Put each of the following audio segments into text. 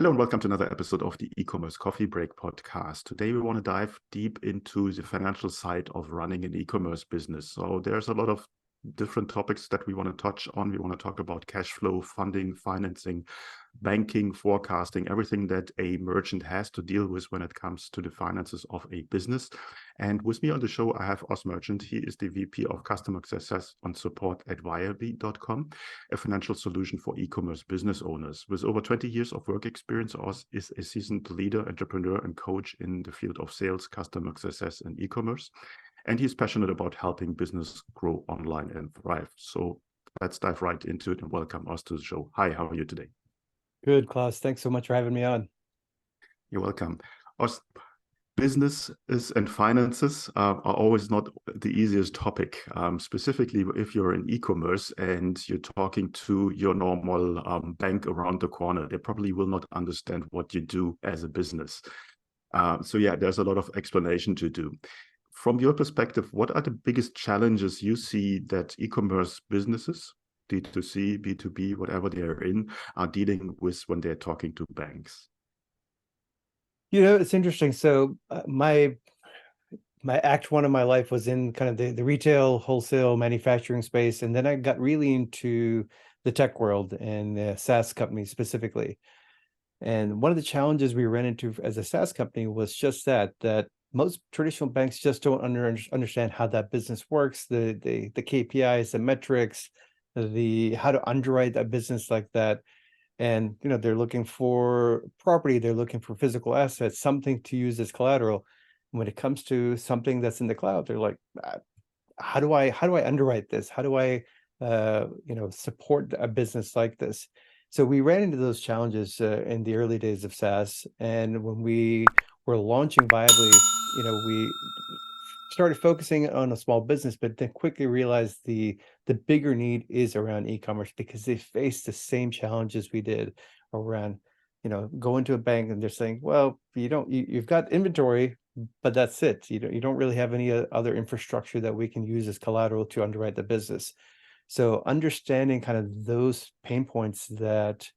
Hello and welcome to another episode of the E-commerce Coffee Break podcast. Today we want to dive deep into the financial side of running an e-commerce business. So there's a lot of different topics that we want to touch on. We want to talk about cash flow, funding, financing, banking, forecasting, everything that a merchant has to deal with when it comes to the finances of a business. And with me on the show, I have Os Merchant. He is the VP of Customer Success and Support at Viaby.com, a financial solution for e-commerce business owners. With over 20 years of work experience, Os is a seasoned leader, entrepreneur, and coach in the field of sales, customer success, and e-commerce. And he's passionate about helping business grow online and thrive. So let's dive right into it and welcome Os to the show. Hi, how are you today? Good, Klaus. Thanks so much for having me on. You're welcome. Os, businesses and finances are always not the easiest topic, specifically if you're in e-commerce and you're talking to your normal bank around the corner. They probably will not understand what you do as a business. So yeah, there's a lot of explanation to do. From your perspective, what are the biggest challenges you see that e-commerce businesses, D2C, B2B, whatever they're in, are dealing with when they're talking to banks? It's interesting. So my act one of my life was in kind of the retail, wholesale, manufacturing space, and then I got really into the tech world and the SaaS companies specifically. And one of the challenges we ran into as a SaaS company was just that most traditional banks just don't understand how that business works, the KPIs, the metrics, how to underwrite a business like that. And they're looking for property, they're looking for physical assets, something to use as collateral. When it comes to something that's in the cloud, they're like, how do I underwrite this? How do I support a business like this? So we ran into those challenges in the early days of SaaS, and when we were launching Viably, we started focusing on a small business, but then quickly realized the bigger need is around e-commerce, because they face the same challenges we did around, going to a bank and they're saying, well, you've got inventory, but that's it. You don't really have any other infrastructure that we can use as collateral to underwrite the business. So understanding kind of those pain points that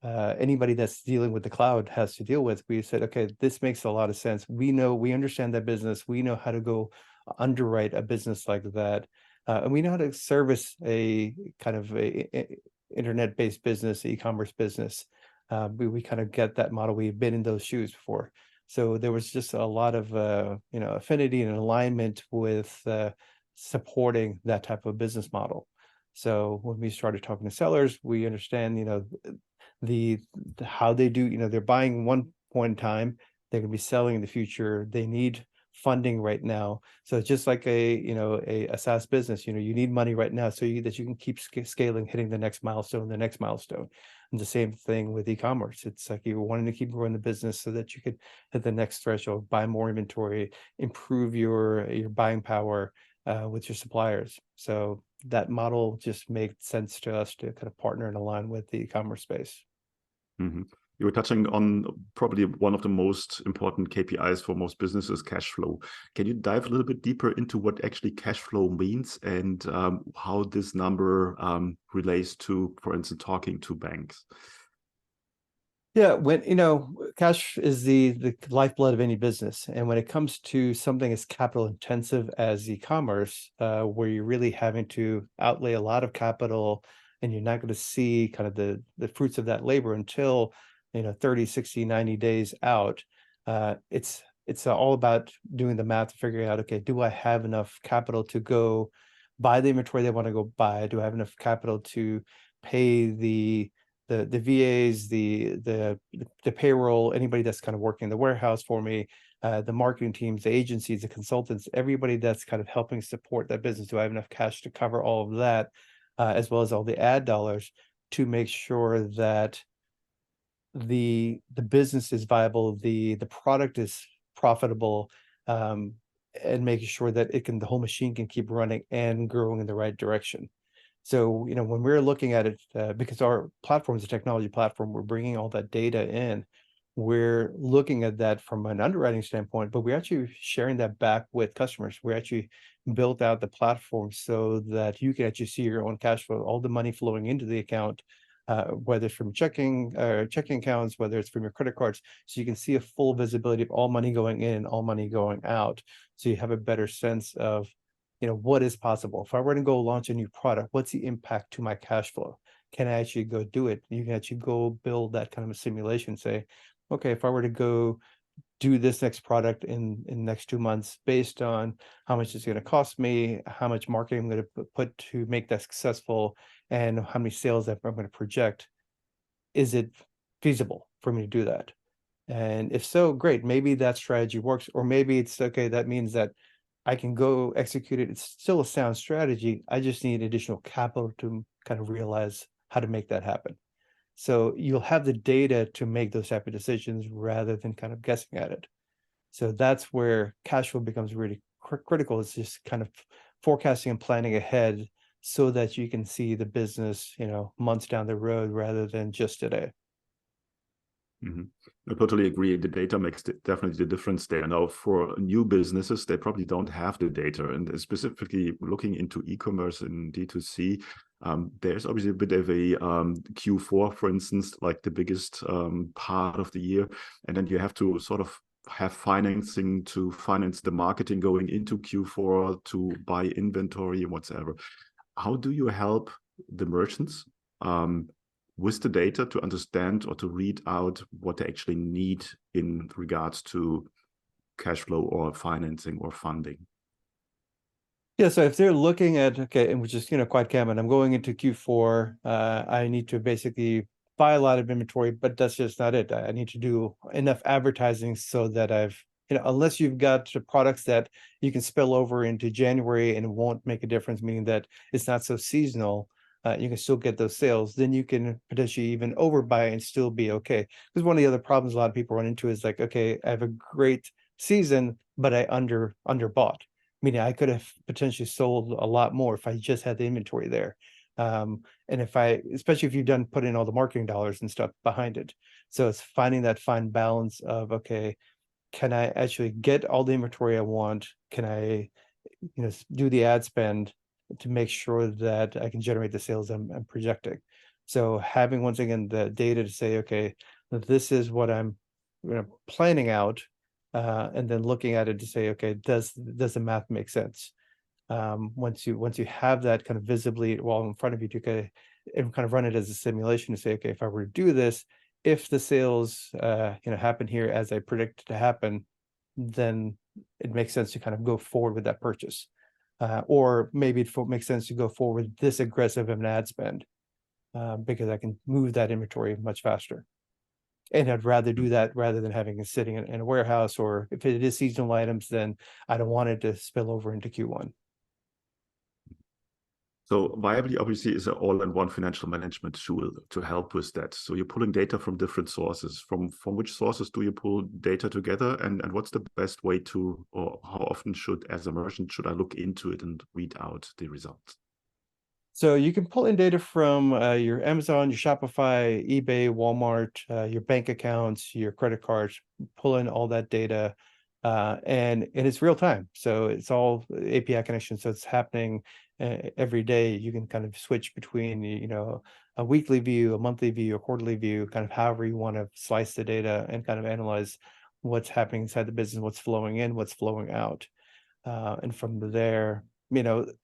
anybody that's dealing with the cloud has to deal with, we said, okay, this makes a lot of sense. We understand that business. We know how to go underwrite a business like that. And we know how to service a kind of a internet-based business, e-commerce business. We kind of get that model. We've been in those shoes before. So there was just a lot of affinity and alignment with supporting that type of business model. So when we started talking to sellers, we understand, the how they do, they're buying one point in time, they're going to be selling in the future. They need funding right now. So it's just like a SaaS business, you need money right now so that you can keep scaling, hitting the next milestone, And the same thing with e-commerce. It's like you're wanting to keep growing the business so that you could hit the next threshold, buy more inventory, improve your buying power with your suppliers. So that model just made sense to us to kind of partner and align with the e-commerce space. Mm-hmm. You were touching on probably one of the most important KPIs for most businesses, cash flow. Can you dive a little bit deeper into what actually cash flow means and how this number relates to, for instance, talking to banks? Yeah, when cash is the lifeblood of any business, and when it comes to something as capital intensive as e-commerce, where you're really having to outlay a lot of capital, and you're not going to see kind of the fruits of that labor until 30, 60, 90 days out. It's all about doing the math, figuring out, okay, do I have enough capital to go buy the inventory they want to go buy? Do I have enough capital to pay the VAs, the payroll, anybody that's kind of working in the warehouse for me, the marketing teams, the agencies, the consultants, everybody that's kind of helping support that business? Do I have enough cash to cover all of that, as well as all the ad dollars, to make sure that the business is viable, the product is profitable, and making sure that the whole machine can keep running and growing in the right direction. So, when we're looking at it, because our platform is a technology platform, we're bringing all that data in. We're looking at that from an underwriting standpoint, but we're actually sharing that back with customers. We actually built out the platform so that you can actually see your own cash flow, all the money flowing into the account, whether it's from checking accounts, whether it's from your credit cards, so you can see a full visibility of all money going in and all money going out. So you have a better sense of, what is possible. If I were to go launch a new product, what's the impact to my cash flow? Can I actually go do it? You can actually go build that kind of a simulation, say, okay, if I were to go do this next product in the next 2 months, based on how much it's going to cost me, how much marketing I'm going to put to make that successful, and how many sales that I'm going to project, is it feasible for me to do that? And if so, great, maybe that strategy works. Or maybe it's okay, that means that I can go execute it. It's still a sound strategy. I just need additional capital to kind of realize how to make that happen. So you'll have the data to make those type of decisions rather than kind of guessing at it. So that's where cash flow becomes really critical. It's just kind of forecasting and planning ahead so that you can see the business, months down the road rather than just today. Mm-hmm. I totally agree. The data makes definitely the difference there. Now, for new businesses, they probably don't have the data. And specifically looking into e-commerce and D2C, there's obviously a bit of a Q4, for instance, like the biggest part of the year. And then you have to sort of have financing to finance the marketing going into Q4, to buy inventory and whatsoever. How do you help the merchants with the data to understand or to read out what they actually need in regards to cash flow or financing or funding? Yeah, so if they're looking at, okay, and which is, quite common, I'm going into Q4, I need to basically buy a lot of inventory, but that's just not it. I need to do enough advertising so that I've, unless you've got products that you can spill over into January and it won't make a difference, meaning that it's not so seasonal, you can still get those sales, then you can potentially even overbuy and still be okay. Because one of the other problems a lot of people run into is like, okay, I have a great season, but I underbought. Meaning I could have potentially sold a lot more if I just had the inventory there. And especially if you've put in all the marketing dollars and stuff behind it. So it's finding that fine balance of, okay, can I actually get all the inventory I want? Can I, do the ad spend to make sure that I can generate the sales I'm projecting? So having, once again, the data to say, okay, this is what I'm planning out, and then looking at it to say, okay, does the math make sense? Once you have that kind of visibly well in front of you, to kind of run it as a simulation to say, okay, if I were to do this, if the sales happen here as I predict to happen, then it makes sense to kind of go forward with that purchase. Or maybe it makes sense to go forward with this aggressive of an ad spend, because I can move that inventory much faster. And I'd rather do that rather than having it sitting in a warehouse, or if it is seasonal items, then I don't want it to spill over into Q1. So Viably obviously is an all-in-one financial management tool to help with that. So you're pulling data from different sources. From which sources do you pull data together? And what's the best way to, or how often as a merchant, should I look into it and read out the results? So you can pull in data from your Amazon, your Shopify, eBay, Walmart, your bank accounts, your credit cards, pull in all that data, and it's real time. So it's all API connection. So it's happening every day. You can kind of switch between, a weekly view, a monthly view, a quarterly view, kind of however you want to slice the data and kind of analyze what's happening inside the business, what's flowing in, what's flowing out. And from there, the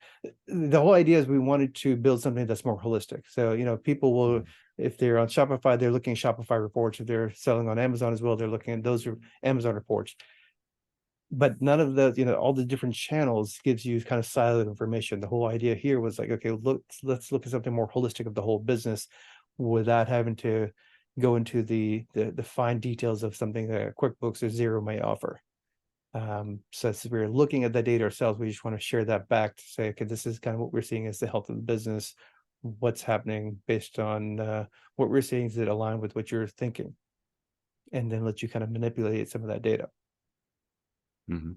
whole idea is we wanted to build something that's more holistic. So, people will, if they're on Shopify, they're looking at Shopify reports. If they're selling on Amazon as well, they're looking at those Amazon reports. But none of the, all the different channels gives you kind of siloed information. The whole idea here was like, okay, let's look at something more holistic of the whole business without having to go into the fine details of something that QuickBooks or Xero may offer. So as we're looking at the data ourselves, we just want to share that back to say, okay, this is kind of what we're seeing as the health of the business, what's happening based on what we're seeing. Is it aligned with what you're thinking? And then let you kind of manipulate some of that data. Mm-hmm.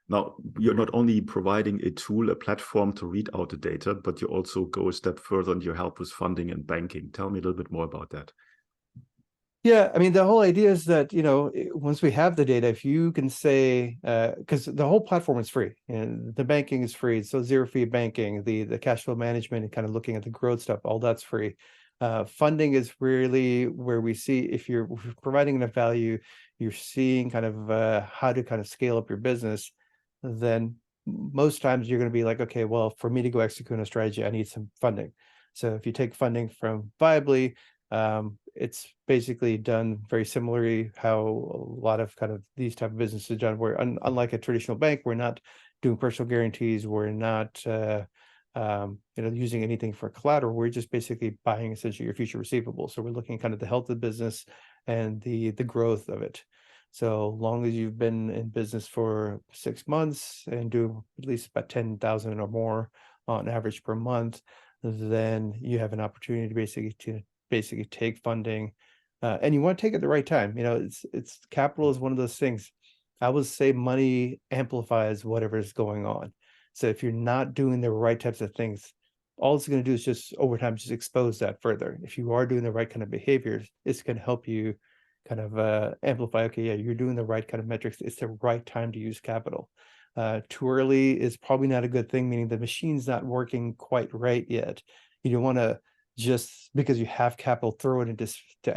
Now, you're not only providing a tool, a platform to read out the data, but you also go a step further and you help with funding and banking. Tell me a little bit more about that. Yeah, I mean, the whole idea is that, once we have the data, if you can say, because the whole platform is free and the banking is free, so zero fee banking, the cash flow management and kind of looking at the growth stuff, all that's free. Funding is really where we see if you're providing enough value, you're seeing kind of how to kind of scale up your business, then most times you're going to be like, okay, well, for me to go execute on a strategy, I need some funding. So if you take funding from Viably, it's basically done very similarly how a lot of kind of these type of businesses are done, where unlike a traditional bank, we're not doing personal guarantees, we're not using anything for collateral. We're just basically buying essentially your future receivable. So we're looking at kind of the health of the business and the growth of it. So long as you've been in business for 6 months and do at least about 10,000 or more on average per month, then you have an opportunity to basically take funding, and you want to take it at the right time. It's capital is one of those things. I would say money amplifies whatever is going on. So if you're not doing the right types of things, all it's going to do is just over time just expose that further. If you are doing the right kind of behaviors, it's going to help you kind of amplify. Okay, yeah, you're doing the right kind of metrics. It's the right time to use capital. Too early is probably not a good thing, meaning the machine's not working quite right yet. You don't want to just because you have capital throw it into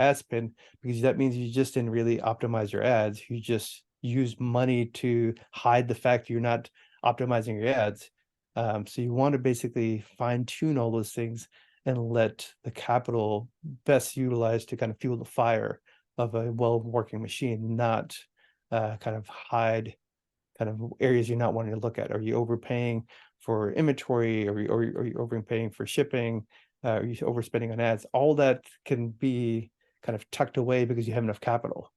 ad spend, because that means you just didn't really optimize your ads. You just use money to hide the fact you're not optimizing your ads. So you want to basically fine tune all those things and let the capital best utilized to kind of fuel the fire of a well-working machine, not kind of hide kind of areas you're not wanting to look at. Are you overpaying for inventory? Are you overpaying for shipping? Are you overspending on ads? All that can be kind of tucked away because you have enough capital.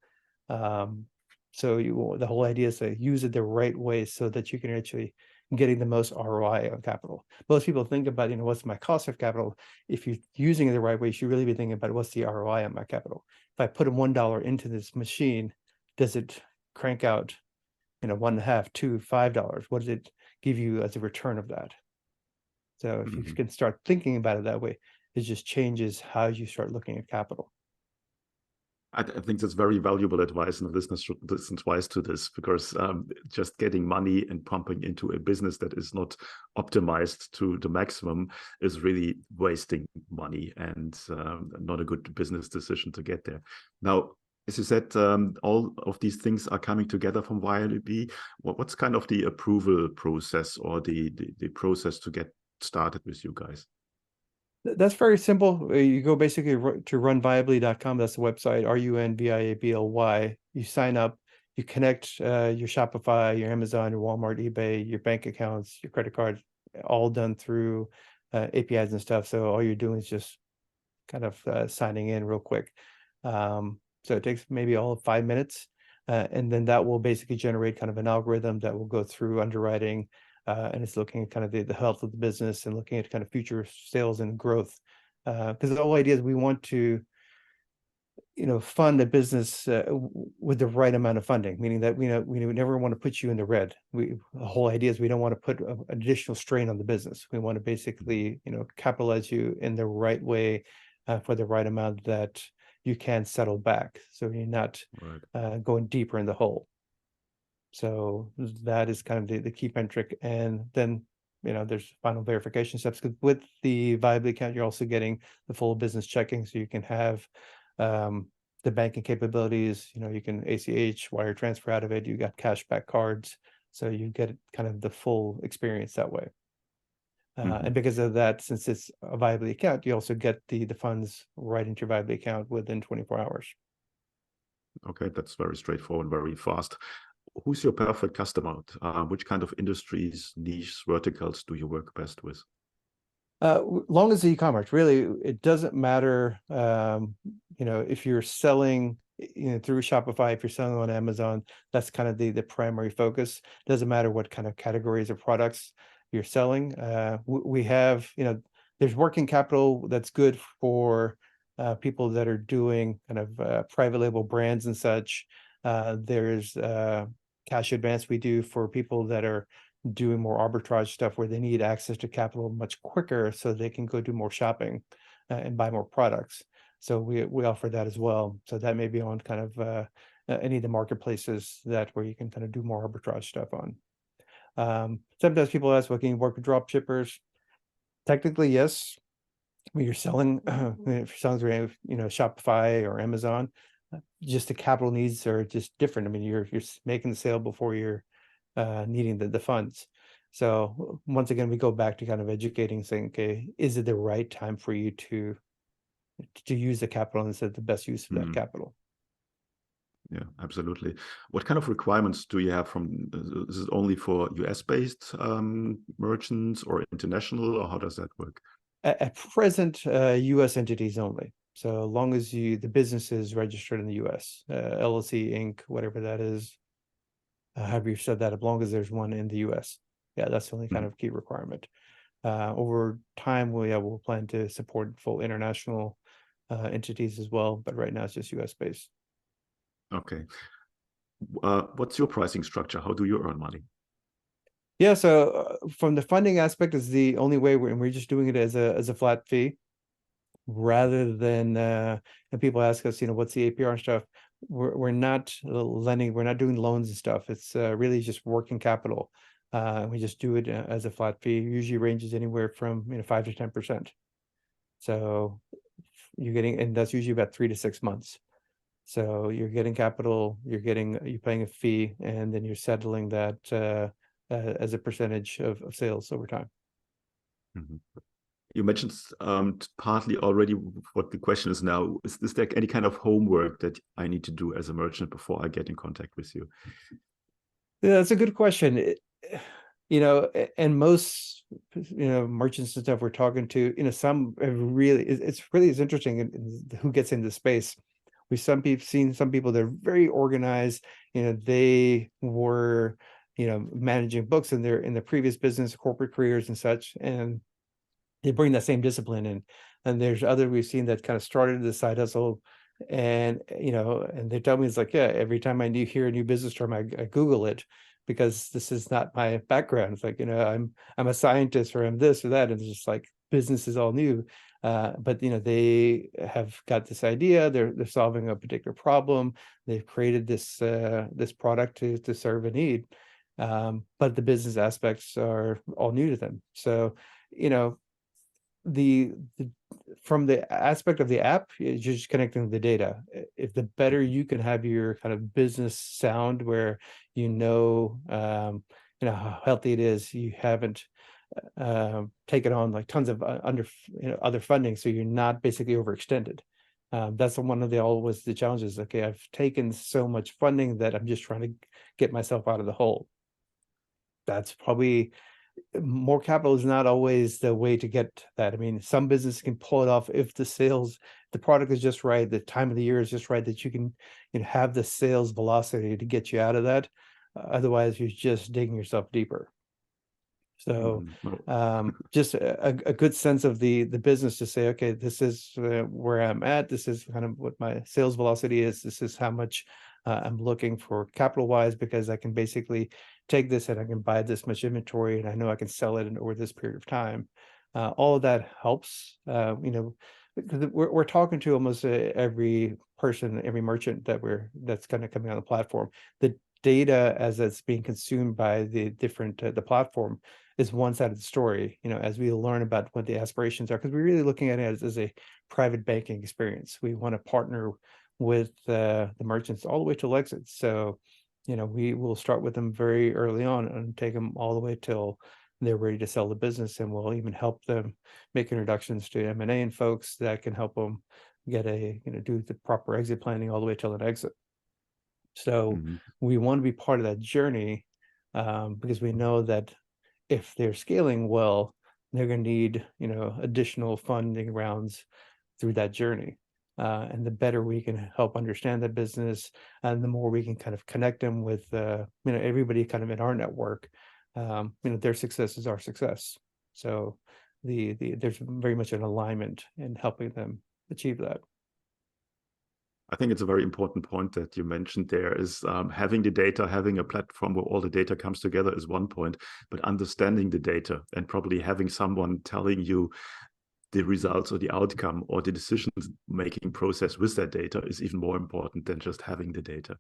So the whole idea is to use it the right way so that you can actually getting the most ROI on capital. Most people think about, what's my cost of capital? If you're using it the right way, you should really be thinking about what's the ROI on my capital. If I put $1 into this machine, does it crank out, $1.5, $2, $5? What does it give you as a return of that? So if you can start thinking about it that way, it just changes how you start looking at capital. I think that's very valuable advice, and the listeners should listen twice to this, because just getting money and pumping into a business that is not optimized to the maximum is really wasting money and not a good business decision to get there. Now, as you said, all of these things are coming together from YLB. What's kind of the approval process or the process to get started with you guys? That's very simple. You go basically to runviably.com. That's the website, RUNVIABLY. You sign up, you connect your Shopify, your Amazon, your Walmart, eBay, your bank accounts, your credit cards, all done through APIs and stuff. So all you're doing is just kind of signing in real quick. So it takes maybe all of 5 minutes. And then that will basically generate kind of an algorithm that will go through underwriting, and it's looking at kind of the health of the business and looking at kind of future sales and growth. Because the whole idea is we want to, fund a business with the right amount of funding, meaning that we never want to put you in the red. The whole idea is we don't want to put an additional strain on the business. We want to basically, capitalize you in the right way for the right amount that you can settle back. So you're not going deeper in the hole. So that is kind of the key metric. And then, there's final verification steps, because with the Viably account, you're also getting the full business checking. So you can have the banking capabilities, you can ACH, wire transfer out of it. You got cashback cards. So you get kind of the full experience that way. And because of that, since it's a Viably account, you also get the funds right into your Viably account within 24 hours. Okay, that's very straightforward, very fast. Who's your perfect customer? Which kind of industries, niche, verticals do you work best with? Long as the e-commerce, really, it doesn't matter. If you're selling, through Shopify, if you're selling on Amazon, that's kind of the primary focus. Doesn't matter what kind of categories of products you're selling. We have, there's working capital that's good for people that are doing kind of private label brands and such. There's cash advance we do for people that are doing more arbitrage stuff where they need access to capital much quicker so they can go do more shopping and buy more products. So we offer that as well. So that may be on kind of any of the marketplaces where you can kind of do more arbitrage stuff on. Sometimes people ask, well, can you work with drop shippers? Technically, yes. when you're selling, if you're selling through, Shopify or Amazon, just the capital needs are just different. I mean, you're making the sale before you're needing the funds. So once again, we go back to kind of educating, saying, okay, is it the right time for you to use the capital, and is it the best use of that Mm. capital? Yeah, absolutely. What kind of requirements do you have from, is it only for US-based merchants or international, or how does that work? At present, US entities only. So long as the business is registered in the US, LLC, Inc., whatever that is, however you said that, as long as there's one in the US. Yeah, that's the only kind Mhm. of key requirement. Over time, we'll plan to support full international entities as well, but right now it's just US based. Okay. What's your pricing structure? How do you earn money? Yeah, so from the funding aspect is the only way, we're just doing it as a flat fee, rather than and people ask us, what's the APR and stuff. We're not lending, we're not doing loans and stuff. It's really just working capital. We just do it as a flat fee. Usually ranges anywhere from 5 to 10%. So you're getting, and that's usually about 3 to 6 months. So you're getting capital, you're paying a fee, and then you're settling that as a percentage of sales over time. Mhm. You mentioned partly already what the question is now. Is there any kind of homework that I need to do as a merchant before I get in contact with you? Yeah, that's a good question. And most merchants and stuff we're talking to, some have really, it's interesting in who gets into space. We've seen some people that are very organized. They were managing books in their previous business, corporate careers and such, and they bring that same discipline in. And there's other we've seen that kind of started the side hustle, and and they tell me, it's like, yeah, every time I hear a new business term, I Google it, because this is not my background. It's like, I'm a scientist, or I'm this or that, and it's just like business is all new. But they have got this idea, they're solving a particular problem, they've created this product to serve a need, but the business aspects are all new to them. So you know the from the aspect of the app, you're just connecting the data. If the better you can have your kind of business sound, where how healthy it is, you haven't taken on like tons of other funding, so you're not basically overextended. That's one of the challenges. Okay, I've taken so much funding that I'm just trying to get myself out of the hole. That's probably, more capital is not always the way to get that. I mean, some business can pull it off if the product is just right, the time of the year is just right, that you can have the sales velocity to get you out of that. Otherwise, you're just digging yourself deeper. So No. just a good sense of the business to say, okay, this is where I'm at. This is kind of what my sales velocity is. This is how much I'm looking for capital wise, because I can basically take this and I can buy this much inventory, and I know I can sell it over this period of time. All of that helps, because we're talking to almost every person, every merchant that's kind of coming on the platform. The data as it's being consumed by the different the platform is one side of the story. As we learn about what the aspirations are, because we're really looking at it as a private banking experience. We want to partner with the merchants all the way till exit. So we will start with them very early on and take them all the way till they're ready to sell the business, and we'll even help them make introductions to M&A and folks that can help them get do the proper exit planning all the way till an exit. So Mhm. we want to be part of that journey, because we know that if they're scaling well, they're going to need additional funding rounds through that journey. And the better we can help understand that business, and the more we can kind of connect them with everybody kind of in our network, their success is our success. So there's very much an alignment in helping them achieve that. I think it's a very important point that you mentioned there is having the data, having a platform where all the data comes together is one point, but understanding the data and probably having someone telling you the results or the outcome or the decision-making process with that data is even more important than just having the data.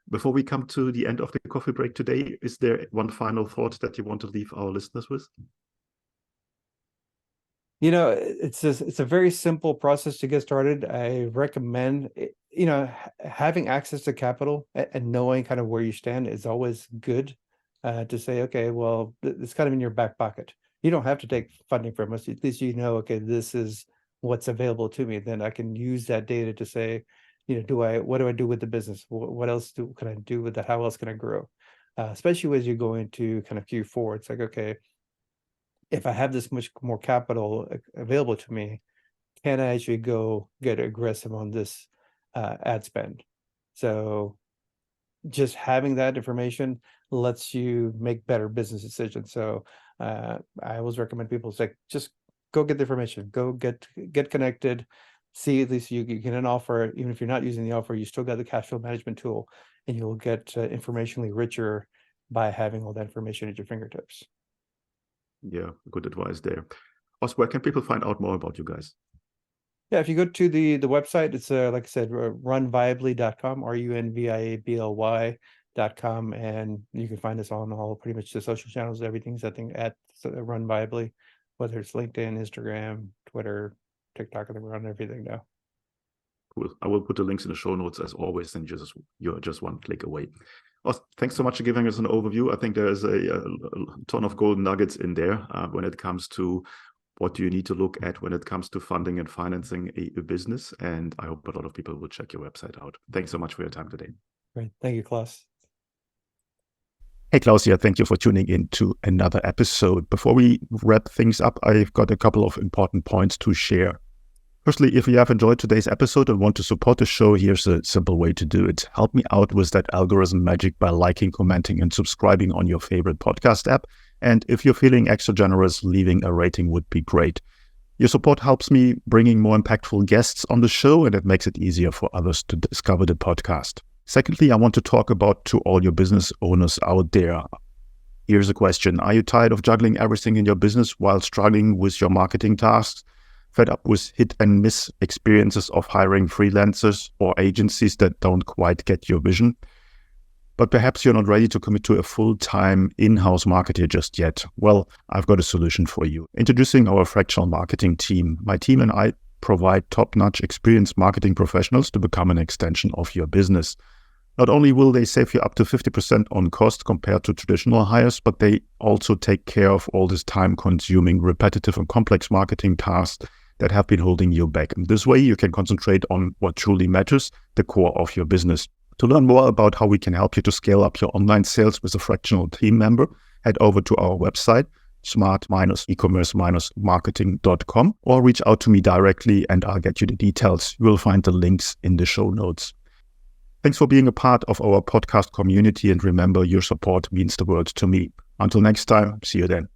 Before we come to the end of the coffee break today, is there one final thought that you want to leave our listeners with? It's a very simple process to get started. I recommend, having access to capital and knowing kind of where you stand is always good, to say, okay, well, it's kind of in your back pocket. You don't have to take funding from us. At least okay, this is what's available to me. Then I can use that data to say, what do I do with the business? What else can I do with that? How else can I grow? Especially as you go into kind of Q4, it's like, okay, if I have this much more capital available to me, can I actually go get aggressive on this ad spend? So just having that information lets you make better business decisions. So I always recommend people say, just go get the information, go get connected, see at least you get an offer. Even if you're not using the offer, you still got the cash flow management tool, and you'll get informationally richer by having all that information at your fingertips. Yeah, good advice there. Also, where can people find out more about you guys? Yeah, if you go to the website, it's like I said, runviably.com, runviably.com, and you can find us on all pretty much the social channels. Everything's, I think, at Run Viably, whether it's LinkedIn, Instagram, Twitter, TikTok, I think we're on everything now. Cool. I will put the links in the show notes as always, and you're just one click away. Thanks so much for giving us an overview. I think there's a ton of golden nuggets in there when it comes to what do you need to look at when it comes to funding and financing a business. And I hope a lot of people will check your website out. Thanks so much for your time today. Great. Thank you, Klaus. Hey, Klaus here. Thank you for tuning in to another episode. Before we wrap things up, I've got a couple of important points to share. Firstly, if you have enjoyed today's episode and want to support the show, here's a simple way to do it. Help me out with that algorithm magic by liking, commenting, and subscribing on your favorite podcast app. And if you're feeling extra generous, leaving a rating would be great. Your support helps me bringing more impactful guests on the show, and it makes it easier for others to discover the podcast. Secondly, I want to talk about to all your business owners out there. Here's a question. Are you tired of juggling everything in your business while struggling with your marketing tasks? Fed up with hit and miss experiences of hiring freelancers or agencies that don't quite get your vision? But perhaps you're not ready to commit to a full-time in-house marketer just yet. Well, I've got a solution for you. Introducing our fractional marketing team. My team and I provide top-notch experienced marketing professionals to become an extension of your business. Not only will they save you up to 50% on cost compared to traditional hires, but they also take care of all this time-consuming, repetitive and complex marketing tasks that have been holding you back. And this way, you can concentrate on what truly matters, the core of your business. To learn more about how we can help you to scale up your online sales with a fractional team member, head over to our website, smart-ecommerce-marketing.com, or reach out to me directly and I'll get you the details. You will find the links in the show notes. Thanks for being a part of our podcast community, and remember, your support means the world to me. Until next time, see you then.